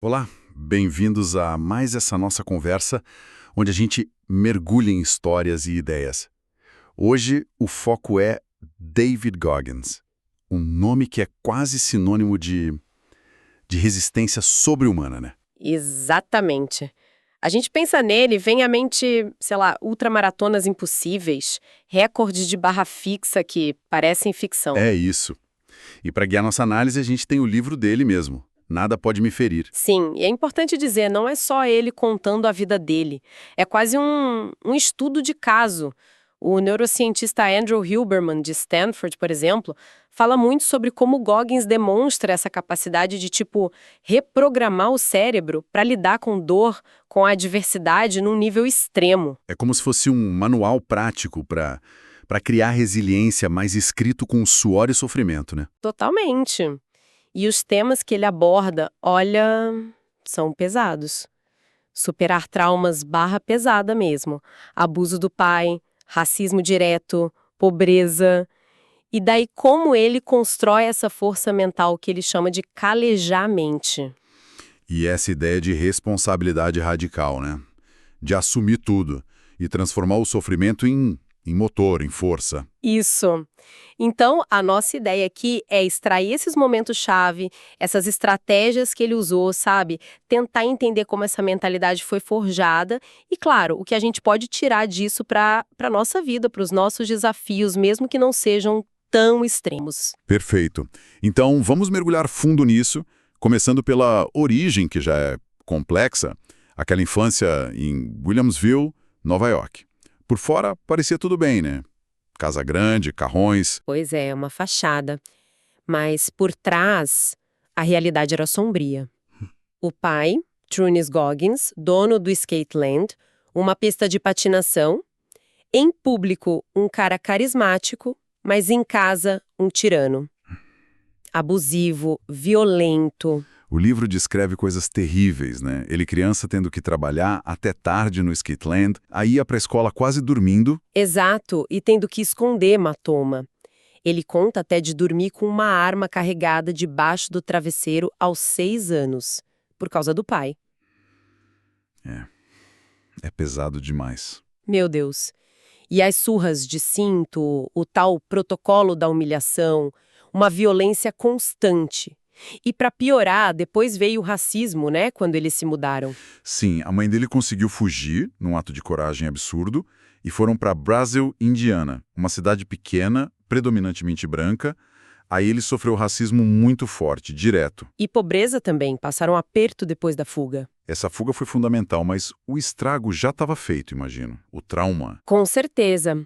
Olá, bem-vindos a mais essa nossa conversa, onde a gente mergulha em histórias e ideias. Hoje o foco é David Goggins, um nome que é quase sinônimo de resistência sobre-humana, né? Exatamente. A gente pensa nele, vem à mente, sei lá, ultramaratonas impossíveis, recordes de barra fixa que parecem ficção. É isso. E para guiar nossa análise, a gente tem o livro dele mesmo, Nada Pode Me Ferir. Sim, e é importante dizer, não é só ele contando a vida dele. É quase um estudo de caso. O neurocientista Andrew Huberman, de Stanford, por exemplo, fala muito sobre como Goggins demonstra essa capacidade de, tipo, reprogramar o cérebro para lidar com dor, com a adversidade num nível extremo. É como se fosse um manual prático para criar resiliência, mais escrito com suor e sofrimento, né? Totalmente. E os temas que ele aborda, olha, são pesados. Superar traumas barra pesada mesmo. Abuso do pai, racismo direto, pobreza. E daí como ele constrói essa força mental que ele chama de calejar a mente. E essa ideia de responsabilidade radical, né? De assumir tudo e transformar o sofrimento em motor, em força. Isso. Então, a nossa ideia aqui é extrair esses momentos-chave, essas estratégias que ele usou, sabe? Tentar entender como essa mentalidade foi forjada e, claro, o que a gente pode tirar disso para a nossa vida, para os nossos desafios, mesmo que não sejam tão extremos. Perfeito. Então, vamos mergulhar fundo nisso, começando pela origem, que já é complexa, aquela infância em Williamsville, Nova York. Por fora, parecia tudo bem, né? Casa grande, carrões. Pois é, uma fachada. Mas por trás, a realidade era sombria. O pai, Trunis Goggins, dono do Skateland, uma pista de patinação. Em público, um cara carismático, mas em casa, um tirano. Abusivo, violento. O livro descreve coisas terríveis, né? Ele criança tendo que trabalhar até tarde no Skateland, aí ia pra escola quase dormindo. Exato, e tendo que esconder hematoma. Ele conta até de dormir com uma arma carregada debaixo do travesseiro aos 6 anos, por causa do pai. É pesado demais. Meu Deus. E as surras de cinto, o tal protocolo da humilhação, uma violência constante. E para piorar, depois veio o racismo, né, quando eles se mudaram. Sim, a mãe dele conseguiu fugir, num ato de coragem absurdo, e foram para Brasil, Indiana, uma cidade pequena, predominantemente branca. Aí ele sofreu racismo muito forte, direto. E pobreza também, passaram aperto depois da fuga. Essa fuga foi fundamental, mas o estrago já estava feito, imagino. O trauma. Com certeza.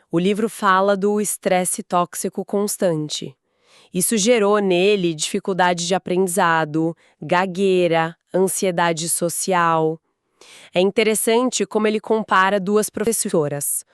O livro fala do estresse tóxico constante. Isso gerou nele dificuldade de aprendizado, gagueira, ansiedade social. É interessante como ele compara duas professoras.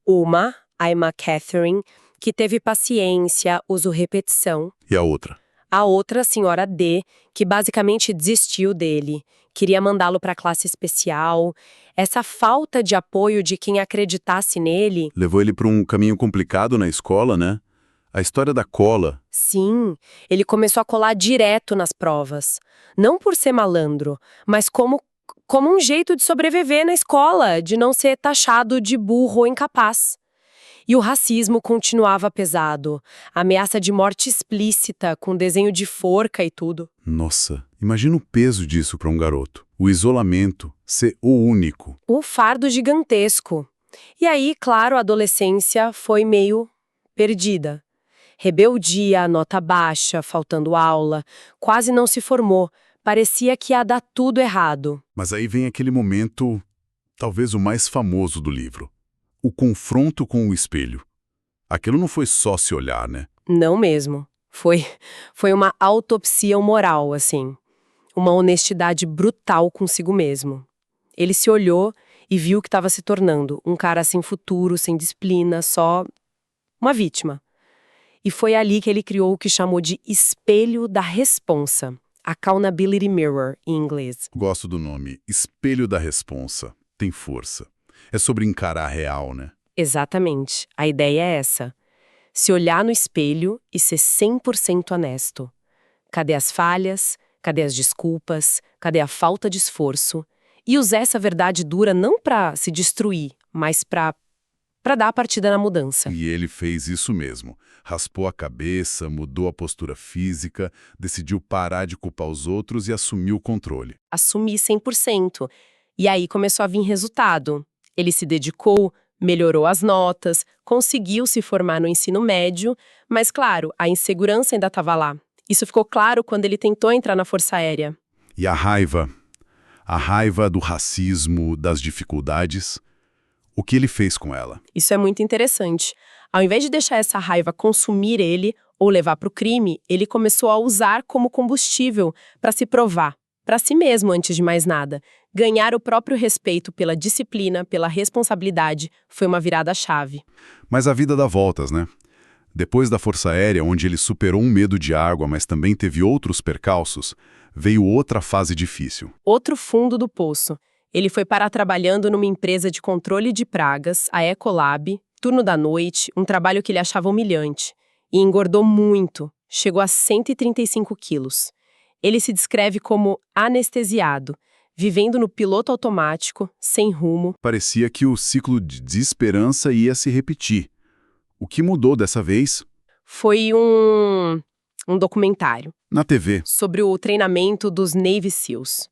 Uma, a Emma Catherine, que teve paciência, usou repetição. E a outra? A outra, a senhora D, que basicamente desistiu dele, queria mandá-lo para a classe especial. Essa falta de apoio de quem acreditasse nele. Levou ele para um caminho complicado na escola, né? A história da cola. Sim, ele começou a colar direto nas provas. Não por ser malandro, mas como um jeito de sobreviver na escola, de não ser taxado de burro ou incapaz. E o racismo continuava pesado. Ameaça de morte explícita, com desenho de forca e tudo. Nossa, imagina o peso disso para um garoto. O isolamento, ser o único. O fardo gigantesco. E aí, claro, a adolescência foi meio perdida. Rebeldia, nota baixa, faltando aula, quase não se formou. Parecia que ia dar tudo errado. Mas aí vem aquele momento, talvez o mais famoso do livro. O confronto com o espelho. Aquilo não foi só se olhar, né? Não mesmo. Foi uma autopsia moral, assim. Uma honestidade brutal consigo mesmo. Ele se olhou e viu que estava se tornando um cara sem futuro, sem disciplina, só uma vítima. E foi ali que ele criou o que chamou de espelho da responsa. Accountability Mirror, em inglês. Gosto do nome. Espelho da responsa. Tem força. É sobre encarar a real, né? Exatamente. A ideia é essa. Se olhar no espelho e ser 100% honesto. Cadê as falhas? Cadê as desculpas? Cadê a falta de esforço? E usar essa verdade dura não para se destruir, mas para dar a partida na mudança. E ele fez isso mesmo. Raspou a cabeça, mudou a postura física, decidiu parar de culpar os outros e assumiu o controle. Assumir 100%. E aí começou a vir resultado. Ele se dedicou, melhorou as notas, conseguiu se formar no ensino médio, mas, claro, a insegurança ainda estava lá. Isso ficou claro quando ele tentou entrar na Força Aérea. E a raiva? A raiva do racismo, das dificuldades. O que ele fez com ela? Isso é muito interessante. Ao invés de deixar essa raiva consumir ele ou levar para o crime, ele começou a usar como combustível para se provar, para si mesmo antes de mais nada. Ganhar o próprio respeito pela disciplina, pela responsabilidade, foi uma virada-chave. Mas a vida dá voltas, né? Depois da Força Aérea, onde ele superou um medo de água, mas também teve outros percalços, veio outra fase difícil. Outro fundo do poço. Ele foi parar trabalhando numa empresa de controle de pragas, a Ecolab, turno da noite, um trabalho que ele achava humilhante. E engordou muito, chegou a 135 quilos. Ele se descreve como anestesiado, vivendo no piloto automático, sem rumo. Parecia que o ciclo de desesperança ia se repetir. O que mudou dessa vez? Foi um documentário Na TV. sobre o treinamento dos Navy SEALs.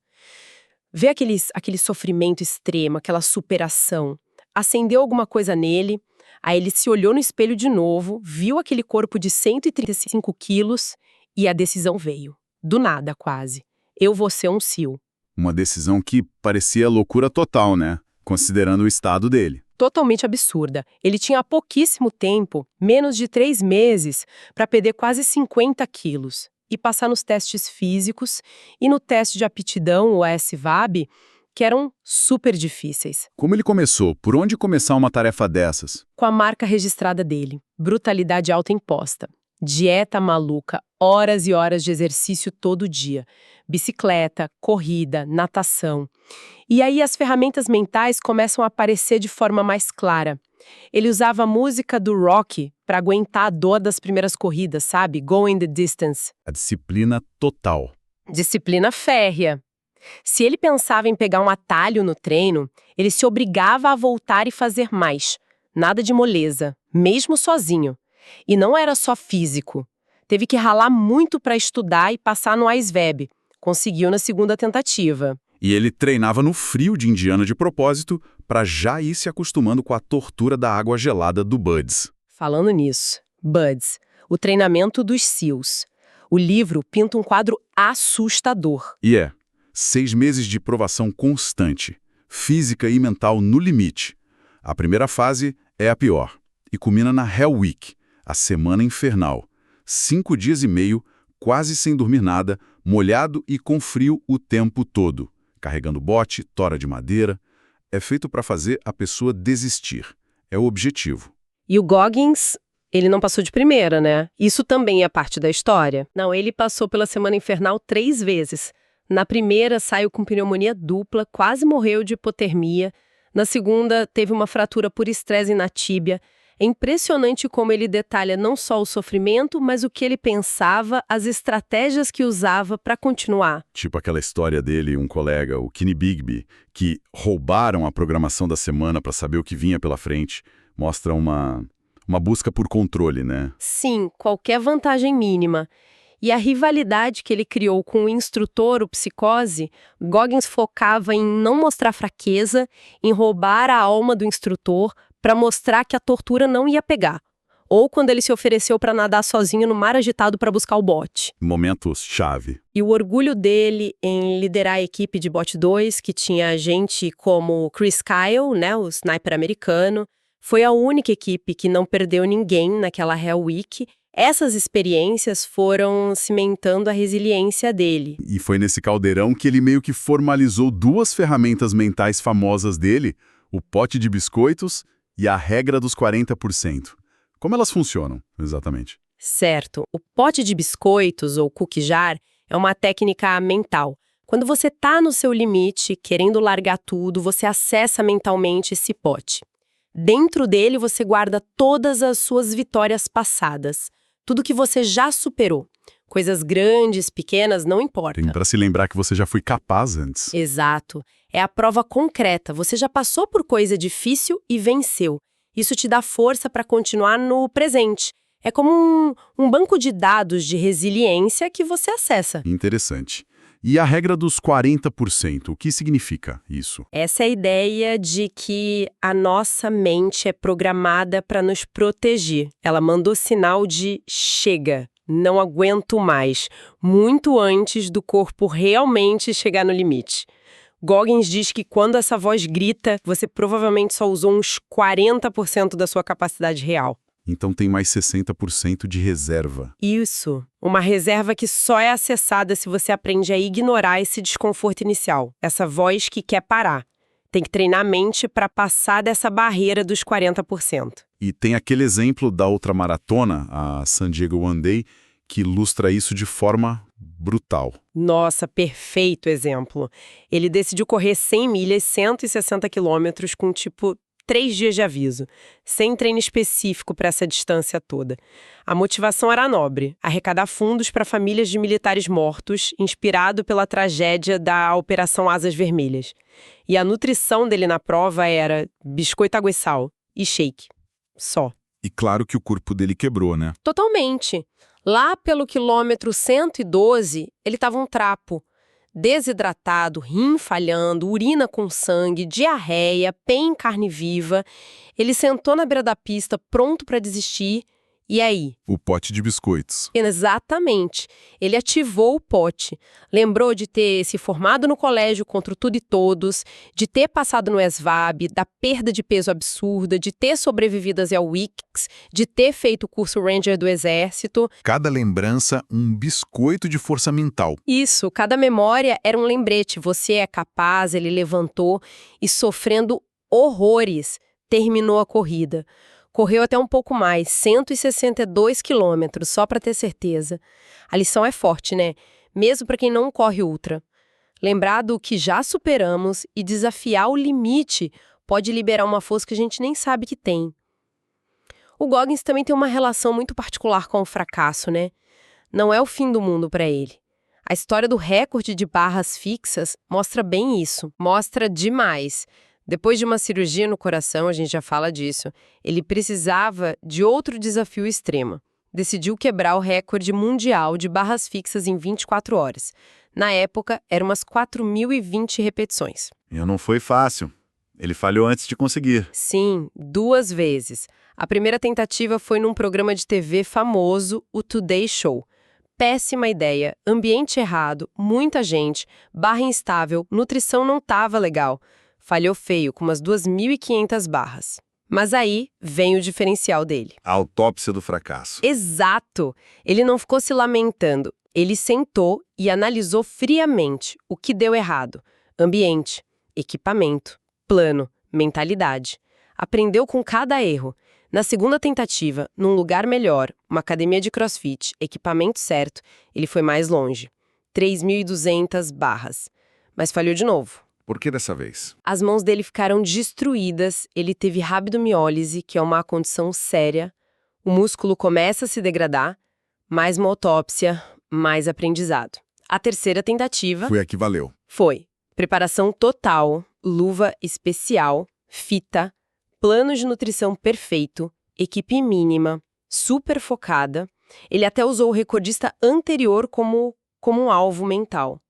Ver aquele sofrimento extremo, aquela superação, acendeu alguma coisa nele, aí ele se olhou no espelho de novo, viu aquele corpo de 135 quilos e a decisão veio. Do nada, quase. Eu vou ser um SEAL. Uma decisão que parecia loucura total, né? Considerando o estado dele. Totalmente absurda. Ele tinha pouquíssimo tempo, menos de 3 meses, para perder quase 50 quilos e passar nos testes físicos e no teste de aptidão, o ASVAB, que eram super difíceis. Como ele começou? Por onde começar uma tarefa dessas? Com a marca registrada dele, brutalidade autoimposta, dieta maluca, horas e horas de exercício todo dia, bicicleta, corrida, natação. E aí as ferramentas mentais começam a aparecer de forma mais clara. Ele usava a música do Rocky para aguentar a dor das primeiras corridas, sabe? Going the distance. A disciplina total. Disciplina férrea. Se ele pensava em pegar um atalho no treino, ele se obrigava a voltar e fazer mais. Nada de moleza, mesmo sozinho. E não era só físico. Teve que ralar muito para estudar e passar no ASVAB. Conseguiu na segunda tentativa. E ele treinava no frio de Indiana de propósito para já ir se acostumando com a tortura da água gelada do BUD/S. Falando nisso, BUD/S, o treinamento dos SEALs. O livro pinta um quadro assustador. E 6 meses de provação constante, física e mental no limite. A primeira fase é a pior e culmina na Hell Week, a semana infernal. 5 dias e meio, quase sem dormir nada, molhado e com frio o tempo todo. Carregando bote, tora de madeira. É feito para fazer a pessoa desistir. É o objetivo. E o Goggins, ele não passou de primeira, né? Isso também é parte da história. Não, ele passou pela Semana Infernal 3 vezes. Na primeira, saiu com pneumonia dupla, quase morreu de hipotermia. Na segunda, teve uma fratura por estresse na tíbia. É impressionante como ele detalha não só o sofrimento, mas o que ele pensava, as estratégias que usava para continuar. Tipo aquela história dele, um colega, o Kenny Bigby, que roubaram a programação da semana para saber o que vinha pela frente. Mostra uma busca por controle, né? Sim, qualquer vantagem mínima. E a rivalidade que ele criou com o instrutor, o Psicose, Goggins focava em não mostrar fraqueza, em roubar a alma do instrutor para mostrar que a tortura não ia pegar. Ou quando ele se ofereceu para nadar sozinho no mar agitado para buscar o bote. Momentos-chave. E o orgulho dele em liderar a equipe de Bot 2, que tinha gente como Chris Kyle, né, o sniper americano, foi a única equipe que não perdeu ninguém naquela Hell Week. Essas experiências foram cimentando a resiliência dele. E foi nesse caldeirão que ele meio que formalizou 2 ferramentas mentais famosas dele, o pote de biscoitos e a regra dos 40%. Como elas funcionam, exatamente? Certo. O pote de biscoitos, ou cookie jar, é uma técnica mental. Quando você está no seu limite, querendo largar tudo, você acessa mentalmente esse pote. Dentro dele, você guarda todas as suas vitórias passadas. Tudo que você já superou. Coisas grandes, pequenas, não importa. Tem para se lembrar que você já foi capaz antes. Exato. É a prova concreta. Você já passou por coisa difícil e venceu. Isso te dá força para continuar no presente. É como um banco de dados de resiliência que você acessa. Interessante. E a regra dos 40%, o que significa isso? Essa é a ideia de que a nossa mente é programada para nos proteger. Ela mandou sinal de chega, não aguento mais, muito antes do corpo realmente chegar no limite. Goggins diz que quando essa voz grita, você provavelmente só usou uns 40% da sua capacidade real. Então tem mais 60% de reserva. Isso. Uma reserva que só é acessada se você aprende a ignorar esse desconforto inicial, essa voz que quer parar. Tem que treinar a mente para passar dessa barreira dos 40%. E tem aquele exemplo da outra maratona, a San Diego One Day, que ilustra isso de forma brutal. Nossa, perfeito exemplo. Ele decidiu correr 100 milhas, 160 quilômetros, com 3 dias de aviso, sem treino específico para essa distância toda. A motivação era nobre, arrecadar fundos para famílias de militares mortos, inspirado pela tragédia da Operação Asas Vermelhas. E a nutrição dele na prova era biscoito água e sal e shake. Só. E claro que o corpo dele quebrou, né? Totalmente. Lá pelo quilômetro 112, ele estava um trapo. Desidratado, rim falhando, urina com sangue, diarreia, pé em carne viva. Ele sentou na beira da pista, pronto para desistir. E aí? O pote de biscoitos. Exatamente. Ele ativou o pote. Lembrou de ter se formado no colégio contra tudo e todos, de ter passado no ESVAB, da perda de peso absurda, de ter sobrevivido às Wix, de ter feito o curso Ranger do Exército. Cada lembrança, um biscoito de força mental. Isso, cada memória era um lembrete. Você é capaz, ele levantou e, sofrendo horrores, terminou a corrida. Correu até um pouco mais, 162 quilômetros, só para ter certeza. A lição é forte, né? Mesmo para quem não corre ultra. Lembrar do que já superamos e desafiar o limite pode liberar uma força que a gente nem sabe que tem. O Goggins também tem uma relação muito particular com o fracasso, né? Não é o fim do mundo para ele. A história do recorde de barras fixas mostra bem isso. Mostra demais. Depois de uma cirurgia no coração, a gente já fala disso, ele precisava de outro desafio extremo. Decidiu quebrar o recorde mundial de barras fixas em 24 horas. Na época, eram umas 4.020 repetições. E não foi fácil. Ele falhou antes de conseguir. Sim, 2 vezes. A primeira tentativa foi num programa de TV famoso, o Today Show. Péssima ideia, ambiente errado, muita gente, barra instável, nutrição não tava legal. Falhou feio, com umas 2.500 barras. Mas aí vem o diferencial dele. A autópsia do fracasso. Exato! Ele não ficou se lamentando. Ele sentou e analisou friamente o que deu errado. Ambiente, equipamento, plano, mentalidade. Aprendeu com cada erro. Na segunda tentativa, num lugar melhor, uma academia de crossfit, equipamento certo, ele foi mais longe. 3.200 barras. Mas falhou de novo. Por que dessa vez? As mãos dele ficaram destruídas, ele teve rabdomiólise, que é uma condição séria. O músculo começa a se degradar, mais uma autópsia, mais aprendizado. A terceira tentativa Foi a que valeu. foi preparação total, luva especial, fita, plano de nutrição perfeito, equipe mínima, super focada. Ele até usou o recordista anterior como um alvo mental.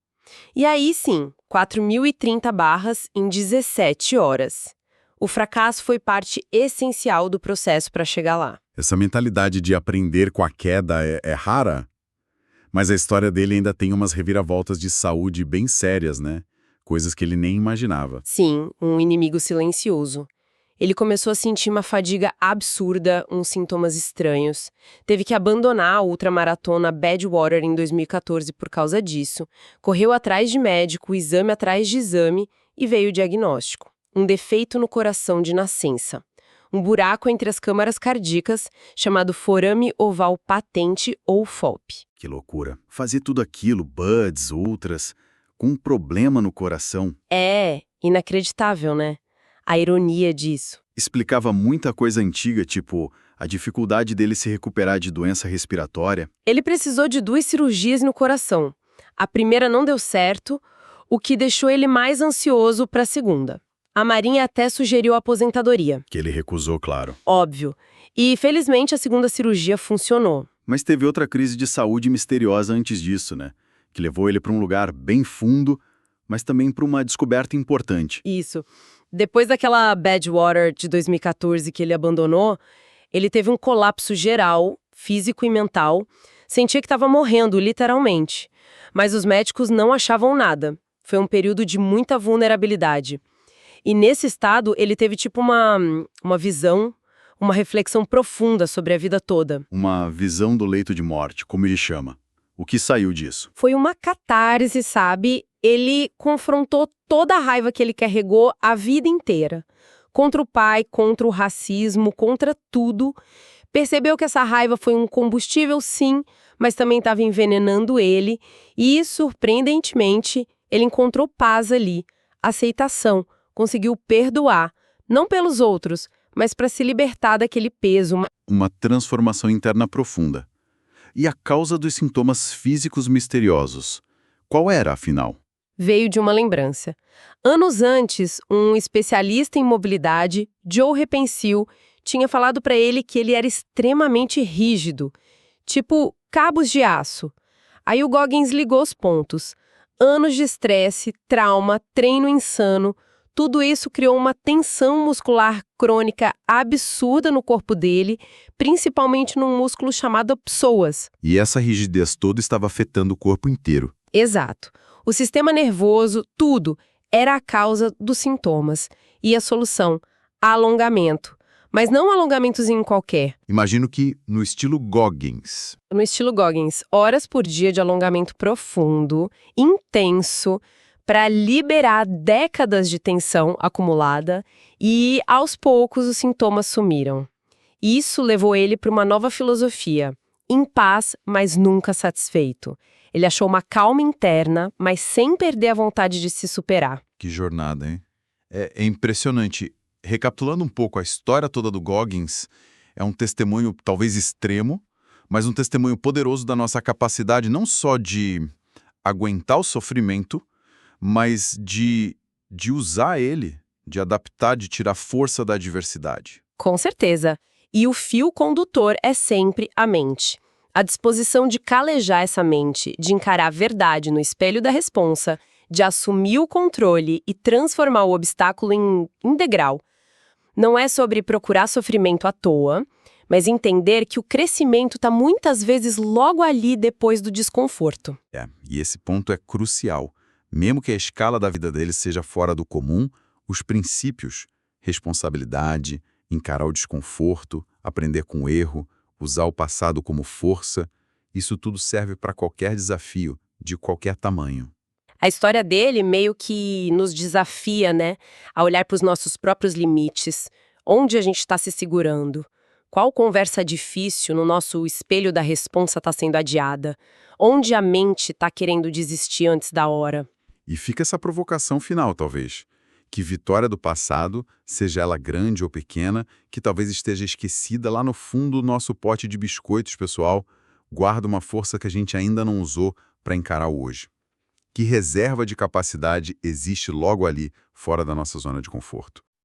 E aí sim, 4.030 barras em 17 horas. O fracasso foi parte essencial do processo para chegar lá. Essa mentalidade de aprender com a queda é rara, mas a história dele ainda tem umas reviravoltas de saúde bem sérias, né? Coisas que ele nem imaginava. Sim, um inimigo silencioso. Ele começou a sentir uma fadiga absurda, uns sintomas estranhos. Teve que abandonar a ultramaratona Badwater em 2014 por causa disso. Correu atrás de médico, exame atrás de exame, e veio o diagnóstico. Um defeito no coração de nascença. Um buraco entre as câmaras cardíacas, chamado forame oval patente ou FOP. Que loucura. Fazer tudo aquilo, buds, ultras, com um problema no coração. É inacreditável, né? A ironia disso. Explicava muita coisa antiga, tipo a dificuldade dele se recuperar de doença respiratória. Ele precisou de 2 cirurgias no coração. A primeira não deu certo, o que deixou ele mais ansioso para a segunda. A Marinha até sugeriu a aposentadoria. Que ele recusou, claro. Óbvio. E, felizmente, a segunda cirurgia funcionou. Mas teve outra crise de saúde misteriosa antes disso, né? Que levou ele para um lugar bem fundo, mas também para uma descoberta importante. Isso. Depois daquela Badwater de 2014 que ele abandonou, ele teve um colapso geral, físico e mental. Sentia que estava morrendo, literalmente. Mas os médicos não achavam nada. Foi um período de muita vulnerabilidade. E nesse estado, ele teve tipo uma visão, uma reflexão profunda sobre a vida toda. Uma visão do leito de morte, como ele chama. O que saiu disso? Foi uma catarse, sabe? Ele confrontou toda a raiva que ele carregou a vida inteira. Contra o pai, contra o racismo, contra tudo. Percebeu que essa raiva foi um combustível, sim, mas também estava envenenando ele. E, surpreendentemente, ele encontrou paz ali, aceitação, conseguiu perdoar. Não pelos outros, mas para se libertar daquele peso. Uma transformação interna profunda. E a causa dos sintomas físicos misteriosos? Qual era, afinal? Veio de uma lembrança. Anos antes, um especialista em mobilidade, Joe Repensil, tinha falado para ele que ele era extremamente rígido, tipo cabos de aço. Aí o Goggins ligou os pontos. Anos de estresse, trauma, treino insano, tudo isso criou uma tensão muscular crônica absurda no corpo dele, principalmente num músculo chamado psoas. E essa rigidez toda estava afetando o corpo inteiro. Exato. O sistema nervoso, tudo, era a causa dos sintomas. E a solução? Alongamento. Mas não um alongamentozinho qualquer. Imagino que no estilo Goggins. No estilo Goggins, horas por dia de alongamento profundo, intenso, para liberar décadas de tensão acumulada e, aos poucos, os sintomas sumiram. Isso levou ele para uma nova filosofia, em paz, mas nunca satisfeito. Ele achou uma calma interna, mas sem perder a vontade de se superar. Que jornada, hein? É impressionante. Recapitulando um pouco a história toda do Goggins, é um testemunho talvez extremo, mas um testemunho poderoso da nossa capacidade não só de aguentar o sofrimento, mas de usar ele, de adaptar, de tirar força da adversidade. Com certeza. E o fio condutor é sempre a mente. A disposição de calejar essa mente, de encarar a verdade no espelho da responsa, de assumir o controle e transformar o obstáculo em degrau. Não é sobre procurar sofrimento à toa, mas entender que o crescimento está muitas vezes logo ali depois do desconforto. E esse ponto é crucial. Mesmo que a escala da vida dele seja fora do comum, os princípios, responsabilidade, encarar o desconforto, aprender com o erro, usar o passado como força, isso tudo serve para qualquer desafio, de qualquer tamanho. A história dele meio que nos desafia, né, a olhar para os nossos próprios limites, onde a gente está se segurando, qual conversa difícil no nosso espelho da responsa está sendo adiada, onde a mente está querendo desistir antes da hora. E fica essa provocação final, talvez. Que vitória do passado, seja ela grande ou pequena, que talvez esteja esquecida lá no fundo do nosso pote de biscoitos, pessoal, guarda uma força que a gente ainda não usou para encarar o hoje. Que reserva de capacidade existe logo ali, fora da nossa zona de conforto?